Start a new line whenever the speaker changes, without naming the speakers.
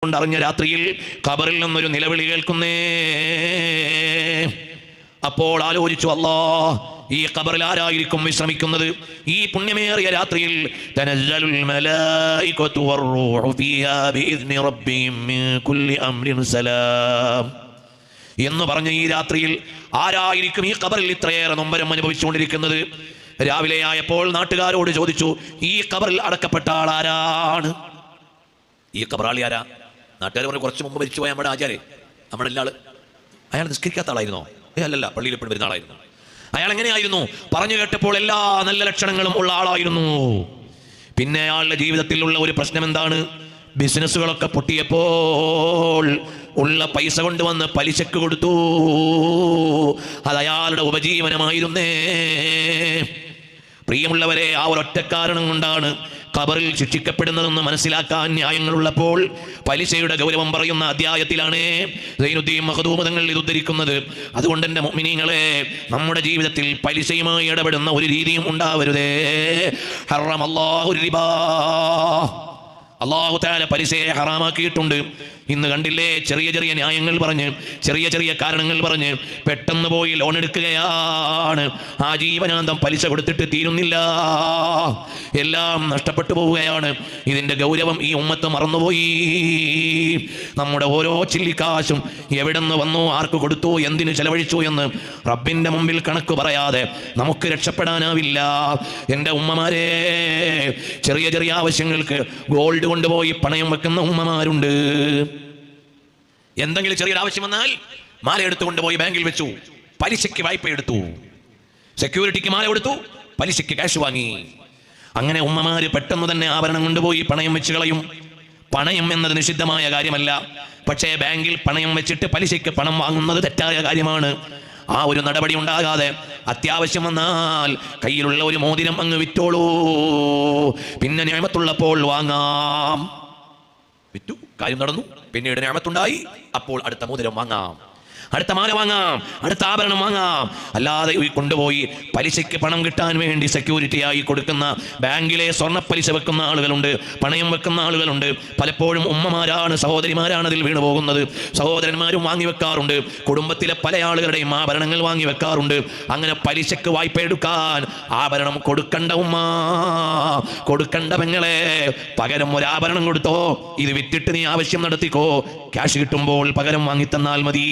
ണ്ടറിഞ്ഞ രാത്രിയിൽ ഖബറിൽ നിന്നൊരു നിലവിളി കേൾക്കുന്നേ. അപ്പോൾ ആലോചിച്ചു, അല്ലാ, ഈ ഖബറിൽ ആരായിരിക്കും വിശ്രമിക്കുന്നത്? ഈ പുണ്യമേറിയ രാത്രിയിൽ തനസ്സലുൽ മലായികതു വറൂഹു ഫീഹാ ബിഇദ്നി റബ്ബിഹിം മിൻ കുല്ലി അംരിൻ സലാം എന്ന് പറഞ്ഞ ഈ രാത്രിയിൽ ആരായിരിക്കും ഈ ഖബറിൽ ഇത്രയേറെ നൊമ്പരം അനുഭവിച്ചുകൊണ്ടിരിക്കുന്നത്? രാവിലെ ആയപ്പോൾ നാട്ടുകാരോട് ചോദിച്ചു, ഈ ഖബറിൽ അടക്കപ്പെട്ട ആൾ ആരാണ്? ഈ ഖബറാളി ആരാ? നാട്ടുകാർ പറഞ്ഞു, കുറച്ച് മുമ്പ് മരിച്ചു പോയ നമ്മുടെ ആചാര്യ, നമ്മുടെ എല്ലാ ആള്. അയാൾ നിസ്കരിക്കാത്ത ആളായിരുന്നോ? അല്ലല്ല, പള്ളിയിൽ എപ്പോഴും വരുന്ന ആളായിരുന്നു. അയാൾ എങ്ങനെയായിരുന്നു? പറഞ്ഞു കേട്ടപ്പോൾ എല്ലാ നല്ല ലക്ഷണങ്ങളും ഉള്ള ആളായിരുന്നു. പിന്നെ അയാളുടെ ജീവിതത്തിലുള്ള ഒരു പ്രശ്നം എന്താണ്? ബിസിനസ്സുകളൊക്കെ പൊട്ടിയപ്പോൾ ഉള്ള പൈസ കൊണ്ടുവന്ന് പലിശക്ക് കൊടുത്തു. അത് അയാളുടെ ഉപജീവനമായിരുന്നേ. പ്രിയമുള്ളവരെ, ആ ഒരൊറ്റ കാരണം കൊണ്ടാണ് ഖബറിൽ ശിക്ഷിക്കപ്പെടുന്നതെന്ന് മനസ്സിലാക്കാൻ ന്യായങ്ങളുള്ളപ്പോൾ പലിശയുടെ ഗൗരവം പറയുന്ന അധ്യായത്തിലാണ് സൈനുദ്ദീൻ മഖ്ദൂം തങ്ങൾ ഇത് ഉദ്ധരിക്കുന്നത്. അതുകൊണ്ട് എൻ്റെ മുഅ്മിനീങ്ങളെ, നമ്മുടെ ജീവിതത്തിൽ പലിശയുമായി ഇടപെടുന്ന ഒരു രീതിയും ഉണ്ടാവരുതേ. ഹറമല്ലാഹു റിബാ, അല്ലാഹു തആല പലിശയെ ഹറാമാക്കിയിട്ടുണ്ട്. ഇന്ന് കണ്ടില്ലേ, ചെറിയ ചെറിയ ന്യായങ്ങൾ പറഞ്ഞ്, ചെറിയ ചെറിയ കാരണങ്ങൾ പറഞ്ഞ് പെട്ടെന്ന് പോയി ലോൺ എടുക്കുകയാണ്. ആ ജീവനാന്തം പലിശ കൊടുത്തിട്ട് തീരുന്നില്ല, എല്ലാം നഷ്ടപ്പെട്ടു പോവുകയാണ്. ഇതിൻ്റെ ഗൗരവം ഈ ഉമ്മത്ത് മറന്നുപോയി. നമ്മുടെ ഓരോ ചില്ലിക്കാശും എവിടെ നിന്ന് വന്നു, ആർക്ക് കൊടുത്തു, എന്തിനു ചെലവഴിച്ചു എന്ന് റബ്ബിൻ്റെ മുമ്പിൽ കണക്ക് പറയാതെ നമുക്ക് രക്ഷപ്പെടാനാവില്ല. എൻ്റെ ഉമ്മമാരെ, ചെറിയ ചെറിയ ആവശ്യങ്ങൾക്ക് ഗോൾഡ് കൊണ്ടുപോയി പണയം വെക്കുന്ന ഉമ്മമാരുണ്ട്. എന്തെങ്കിലും ചെറിയൊരു ആവശ്യം വന്നാൽ മാല എടുത്തു കൊണ്ടുപോയി ബാങ്കിൽ വെച്ചു, പലിശയ്ക്ക് വായ്പ എടുത്തു, സെക്യൂരിറ്റിക്ക് മാല കൊടുത്തു, പലിശയ്ക്ക് ക്യാഷ് വാങ്ങി. അങ്ങനെ ഉമ്മമാര് പെട്ടെന്ന് തന്നെ ആഭരണം കൊണ്ടുപോയി പണയം വെച്ച് കളയും. പണയം എന്നത് നിഷിദ്ധമായ കാര്യമല്ല, പക്ഷേ ബാങ്കിൽ പണയം വെച്ചിട്ട് പലിശയ്ക്ക് പണം വാങ്ങുന്നത് തെറ്റായ കാര്യമാണ്. ആ ഒരു നടപടി ഉണ്ടാകാതെ അത്യാവശ്യം വന്നാൽ കയ്യിലുള്ള ഒരു മോതിരം അങ്ങ് വിറ്റോളൂ, പിന്നെ നിഅമത്തുള്ളപ്പോൾ വാങ്ങാം. വിറ്റു, കാര്യം നടന്നു, പിന്നീട് നിഅമത്തുണ്ടായി, അപ്പോൾ അടുത്ത മോതിരം വാങ്ങാം, അടുത്ത മാല വാങ്ങാം, അടുത്ത ആഭരണം വാങ്ങാം. അല്ലാതെ കൊണ്ടുപോയി പലിശയ്ക്ക് പണം കിട്ടാൻ വേണ്ടി സെക്യൂരിറ്റിയായി കൊടുക്കുന്ന, ബാങ്കിലെ സ്വർണ്ണ പലിശ വെക്കുന്ന ആളുകളുണ്ട്, പണയം വെക്കുന്ന ആളുകളുണ്ട്. പലപ്പോഴും ഉമ്മമാരാണ്, സഹോദരിമാരാണ് അതിൽ വീണു പോകുന്നത്. സഹോദരന്മാരും വാങ്ങി വെക്കാറുണ്ട്, കുടുംബത്തിലെ പല ആളുകളുടെയും ആഭരണങ്ങൾ വാങ്ങി വെക്കാറുണ്ട്. അങ്ങനെ പലിശയ്ക്ക് വായ്പ എടുക്കാൻ ആഭരണം കൊടുക്കണ്ട ഉമ്മ, കൊടുക്കണ്ട പെങ്ങളെ, പകരം ഒരു ആഭരണം കൊടുത്തോ, ഇത് വിറ്റിട്ട് നീ ആവശ്യം നടത്തിക്കോ, ക്യാഷ് കിട്ടുമ്പോൾ പകരം വാങ്ങിത്തന്നാൽ മതി.